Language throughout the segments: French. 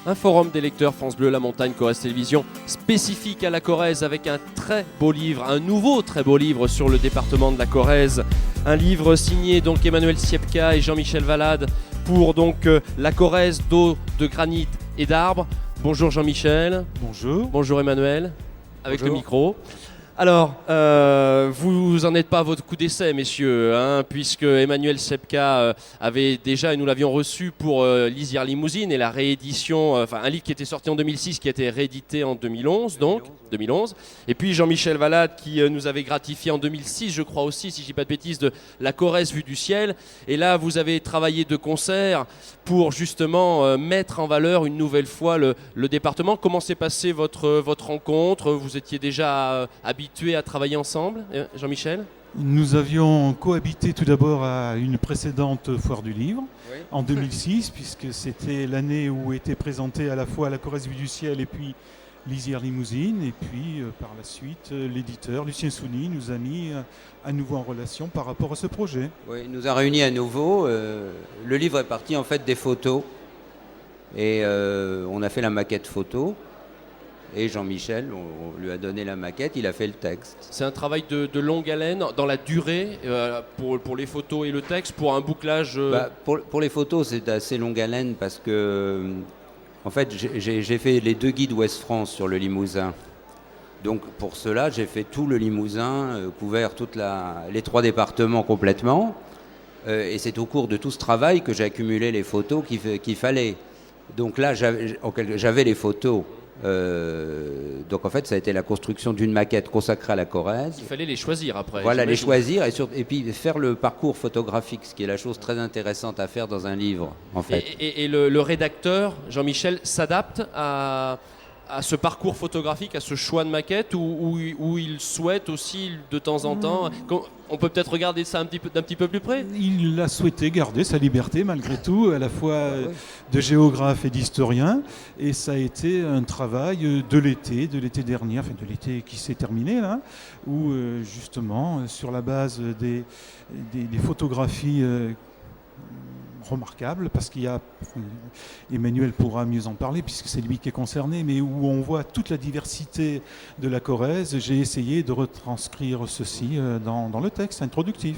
Un forum des lecteurs France Bleu La Montagne Corrèze Télévision spécifique à la Corrèze avec un très beau livre, un nouveau très beau livre sur le département de la Corrèze. Un livre signé donc Emmanuel Siepka et Jean-Michel Valade pour donc la Corrèze d'eau, de granit et d'arbres. Bonjour Jean-Michel. Bonjour. Bonjour Emmanuel. Avec Bonjour. le micro. Alors, vous en êtes pas à votre coup d'essai, messieurs, hein, puisque Emmanuel Siepka avait déjà, et nous l'avions reçu pour Lisière Limousine et la réédition, enfin un livre qui était sorti en 2006, qui a été réédité en 2011, donc 2011. Et puis Jean-Michel Valade qui nous avait gratifié en 2006, je crois aussi, si je dis pas de bêtises, de La Corrèze vue du ciel. Et là, vous avez travaillé de concert pour justement mettre en valeur une nouvelle fois le département. Comment s'est passée votre rencontre? Vous étiez déjà habitués à travailler ensemble, Jean-Michel? Nous avions cohabité tout d'abord à une précédente foire du livre, Oui. en 2006, puisque c'était l'année où était présentée à la fois La Corrèze vue du ciel et puis Lisière Limousine. Et puis par la suite, l'éditeur Lucien Souni nous a mis à nouveau en relation par rapport à ce projet. Oui, il nous a réunis à nouveau. Le livre est parti en fait des photos. Et on a fait la maquette photo. Et Jean-Michel, on lui a donné la maquette, il a fait le texte. C'est un travail de longue haleine, dans la durée, pour les photos et le texte, pour un bouclage... Pour les photos, c'est assez longue haleine parce que, en fait, j'ai fait les 2 guides Ouest France sur le Limousin. Donc pour cela, j'ai fait tout le Limousin, couvert les 3 départements complètement. Et c'est au cours de tout ce travail que j'ai accumulé les photos qu'il fallait. Donc là, j'avais les photos. Donc en fait ça a été la construction d'une maquette consacrée à la Corrèze. Il fallait les choisir après. Voilà, les j'imagine. choisir et puis faire le parcours photographique, ce qui est la chose très intéressante à faire dans un livre en fait. Et le rédacteur, Jean-Michel, s'adapte à ce parcours photographique, à ce choix de maquette, où il souhaite aussi de temps en temps... On peut peut-être regarder ça d'un petit peu plus près. Il a souhaité garder sa liberté malgré tout, à la fois de géographe et d'historien. Et ça a été un travail de l'été dernier, enfin de l'été qui s'est terminé là, où justement, sur la base des photographies remarquables, parce qu'il y a, Emmanuel pourra mieux en parler puisque c'est lui qui est concerné, mais où on voit toute la diversité de la Corrèze, j'ai essayé de retranscrire ceci dans le texte introductif.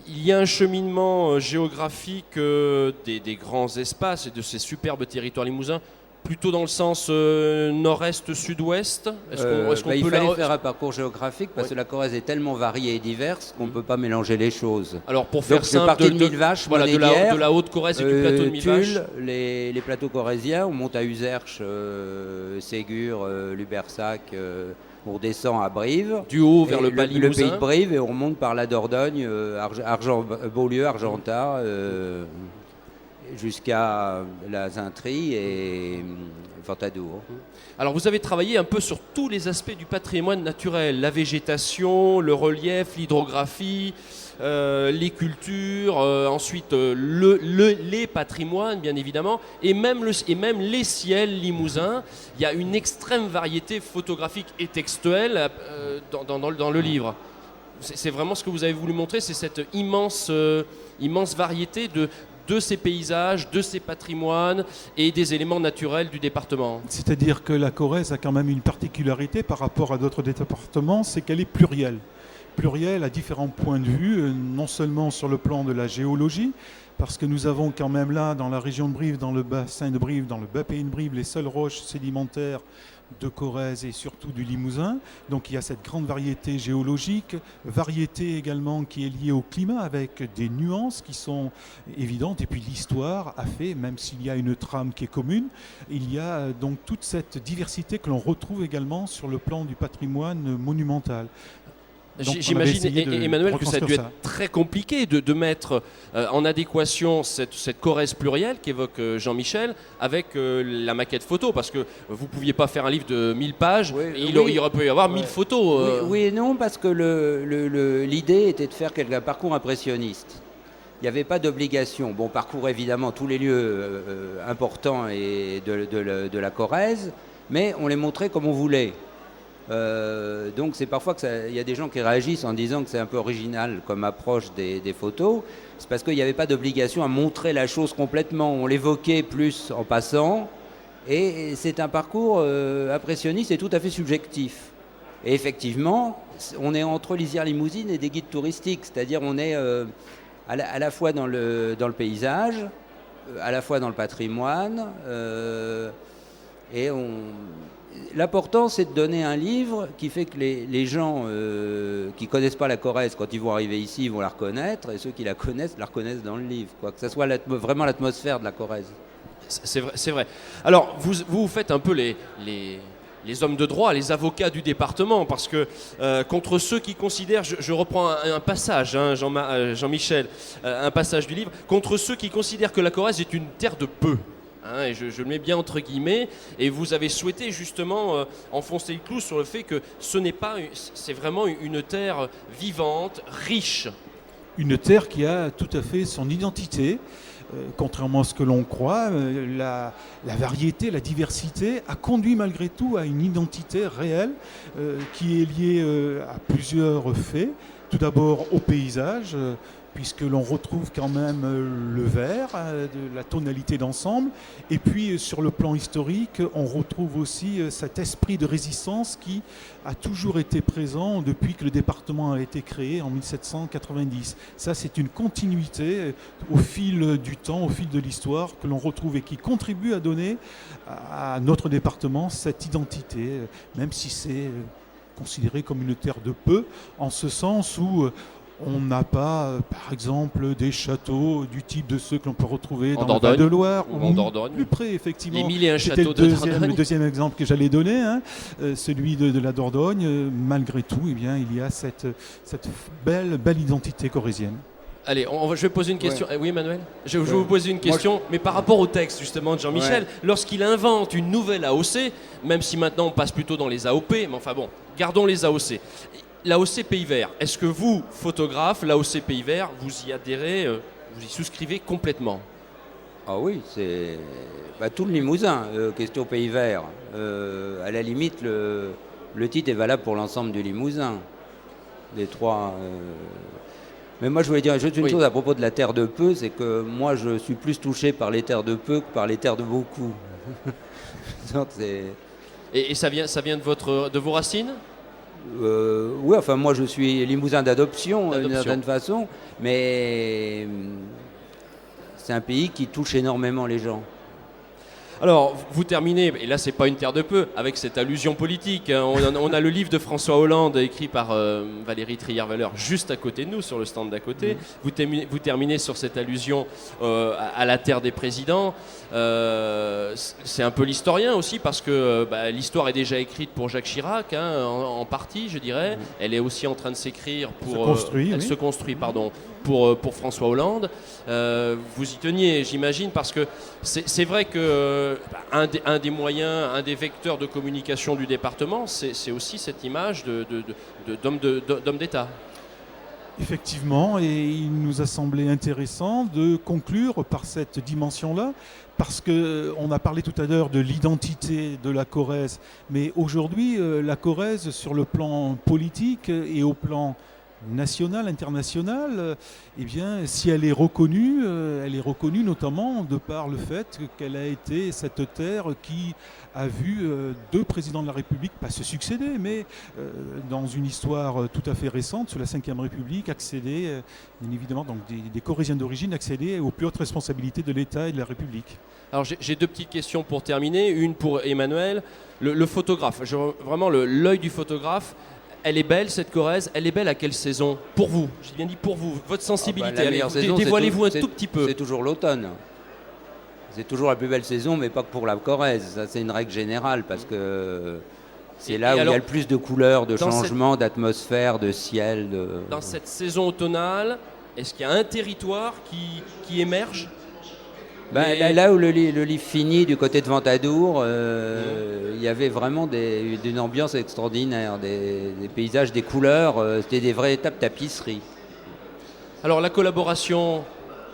Il y a un cheminement géographique des grands espaces et de ces superbes territoires limousins, plutôt dans le sens nord-est-sud-ouest. Il fallait faire un parcours géographique parce que la Corrèze est tellement variée et diverse qu'on ne peut pas mélanger les choses. Alors pour faire Donc, simple, je partais de Millevaches, voilà, de la Haute-Corrèze et du plateau de Millevaches. Tulle, les plateaux corréziens, on monte à Uzerche, Ségur, Lubersac, on redescend à Brive. Du haut vers le bas le pays limousin. de Brive et on remonte par la Dordogne, Beaulieu, Argentat, jusqu'à la Zintrie et Ventadour. Alors vous avez travaillé un peu sur tous les aspects du patrimoine naturel, la végétation, le relief, l'hydrographie, les cultures, ensuite les patrimoines bien évidemment, et même les ciels limousins. Il y a une extrême variété photographique et textuelle dans le livre. C'est vraiment ce que vous avez voulu montrer, c'est cette immense variété de ces paysages, de ces patrimoines et des éléments naturels du département. C'est-à-dire que la Corrèze a quand même une particularité par rapport à d'autres départements, c'est qu'elle est plurielle. Plurielle à différents points de vue, non seulement sur le plan de la géologie, parce que nous avons quand même là, dans la région de Brive, dans le bassin de Brive, dans le bas pays de Brive, les seules roches sédimentaires de Corrèze et surtout du Limousin. Donc il y a cette grande variété géologique, variété également qui est liée au climat avec des nuances qui sont évidentes. Et puis l'histoire a fait, même s'il y a une trame qui est commune, il y a donc toute cette diversité que l'on retrouve également sur le plan du patrimoine monumental. J'imagine, Emmanuel, que ça a dû être très compliqué de mettre en adéquation cette Corrèze plurielle qu'évoque Jean-Michel avec la maquette photo, parce que vous ne pouviez pas faire un livre de 1000 pages, il aurait pu y avoir 1000 photos. Oui et non, parce que l'idée était de faire un parcours impressionniste. Il n'y avait pas d'obligation. Bon, parcours évidemment tous les lieux importants de la Corrèze, mais on les montrait comme on voulait. Donc c'est parfois qu'il y a des gens qui réagissent en disant que c'est un peu original comme approche des photos. C'est parce qu'il n'y avait pas d'obligation à montrer la chose complètement. On l'évoquait plus en passant Et c'est un parcours impressionniste et tout à fait subjectif. Et effectivement, on est entre Lisières Limousine et des guides touristiques, c'est-à-dire on est à la fois dans le paysage, à la fois dans le patrimoine, et l'important c'est de donner un livre qui fait que les gens qui ne connaissent pas la Corrèze, quand ils vont arriver ici, ils vont la reconnaître, et ceux qui la reconnaissent dans le livre, quoi. Que ça soit vraiment l'atmosphère de la Corrèze. C'est vrai, c'est vrai. Alors, vous faites un peu les hommes de droit, les avocats du département, parce que contre ceux qui considèrent, je reprends un passage, hein, Jean-Michel, un passage du livre, contre ceux qui considèrent que la Corrèze est une terre de peu. Hein, et je le mets bien entre guillemets, et vous avez souhaité justement enfoncer le clou sur le fait que c'est vraiment une terre vivante, riche. Une terre qui a tout à fait son identité. Contrairement à ce que l'on croit, la variété, la diversité a conduit malgré tout à une identité réelle qui est liée à plusieurs faits. Tout d'abord au paysage, puisque l'on retrouve quand même le vert, de la tonalité d'ensemble. Et puis sur le plan historique, on retrouve aussi cet esprit de résistance qui a toujours été présent depuis que le département a été créé en 1790. Ça, c'est une continuité au fil du temps, au fil de l'histoire, que l'on retrouve et qui contribue à donner à notre département cette identité, même si c'est considéré comme une terre de peu, en ce sens où on n'a pas, par exemple, des châteaux du type de ceux que l'on peut retrouver dans le Val-de-Loire ou en Dordogne. Plus près, effectivement. Les 1001 C'était châteaux de Dordogne. Le deuxième exemple que j'allais donner, hein, celui de la Dordogne. Malgré tout, eh bien, il y a cette belle identité corrézienne. Allez, je vais poser une question. Oui, Emmanuel, je vais vous poser une question, mais par rapport au texte justement de Jean-Michel, lorsqu'il invente une nouvelle AOC, même si maintenant on passe plutôt dans les AOP, mais enfin bon, gardons les AOC. L'AOC Pays Vert, est-ce que vous, photographe, l'AOC Pays Vert, vous y adhérez, vous y souscrivez complètement? Ah oui, c'est tout le Limousin, question Pays Vert. À la limite, le titre est valable pour l'ensemble du Limousin. Les trois... Mais moi, je voulais dire juste une chose à propos de la terre de peu, c'est que moi, je suis plus touché par les terres de peu que par les terres de beaucoup. Donc, et ça vient de vos racines? Oui, enfin, moi, je suis Limousin d'adoption, d'une certaine façon, mais c'est un pays qui touche énormément les gens. Alors, vous terminez, et là c'est pas une terre de peu, avec cette allusion politique. Hein. On a le livre de François Hollande écrit par Valérie Trierweiler juste à côté de nous, sur le stand d'à côté. Vous terminez sur cette allusion à la terre des présidents. C'est un peu l'historien aussi, parce que l'histoire est déjà écrite pour Jacques Chirac, hein, en partie, je dirais. Elle est aussi en train de s'écrire pour... se construit, pardon, pour François Hollande. Vous y teniez, j'imagine, parce que c'est vrai que un des moyens, un des vecteurs de communication du département, c'est aussi cette image d'homme d'État. Effectivement, et il nous a semblé intéressant de conclure par cette dimension-là, parce qu'on a parlé tout à l'heure de l'identité de la Corrèze, mais aujourd'hui, la Corrèze, sur le plan politique et au plan nationale, internationale, eh bien, si elle est reconnue notamment de par le fait qu'elle a été cette terre qui a vu deux présidents de la République, pas se succéder, mais dans une histoire tout à fait récente, sous la Ve République, accéder, bien évidemment, donc des Corréziens d'origine, accéder aux plus hautes responsabilités de l'État et de la République. Alors j'ai deux petites questions pour terminer, une pour Emmanuel, le photographe, vraiment l'œil du photographe. Elle est belle, cette Corrèze. Elle est belle à quelle saison? Pour vous, j'ai bien dit pour vous, votre sensibilité. Dévoilez-vous un tout petit peu. C'est toujours l'automne. C'est toujours la plus belle saison, mais pas que pour la Corrèze. Ça, c'est une règle générale, parce que c'est là où il y a le plus de couleurs, de changements, d'atmosphère, de ciel. Dans cette saison automnale, est-ce qu'il y a un territoire qui émerge? Là où le livre finit, du côté de Ventadour, il y avait vraiment une ambiance extraordinaire, des paysages, des couleurs, c'était des véritables tapisseries. Alors la collaboration,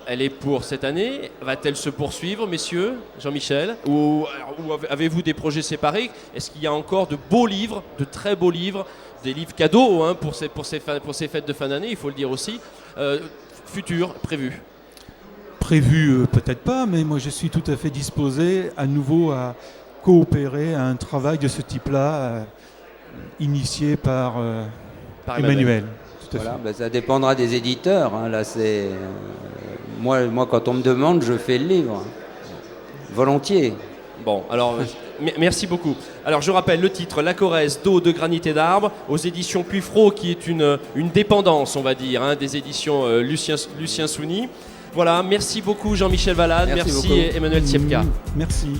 elle est pour cette année. Va-t-elle se poursuivre, messieurs, Jean-Michel, ou avez-vous des projets séparés? Est-ce qu'il y a encore de beaux livres, de très beaux livres, des livres cadeaux, hein, pour ces fêtes de fin d'année, il faut le dire aussi, futurs, prévus? prévu, peut-être pas, mais moi je suis tout à fait disposé à nouveau à coopérer à un travail de ce type-là, initié par Emmanuel. Tout à Voilà, fait. ben, ça dépendra des éditeurs. Hein. Là, c'est moi, quand on me demande, je fais le livre. Volontiers. Bon, alors, merci beaucoup. Alors, je rappelle le titre, La Corrèze d'eau, de granit et d'arbres, aux éditions Puifro, qui est une dépendance, on va dire, hein, des éditions Lucien Souni. Voilà, merci beaucoup Jean-Michel Valade, Merci merci beaucoup. Emmanuel Tsiepka. Merci.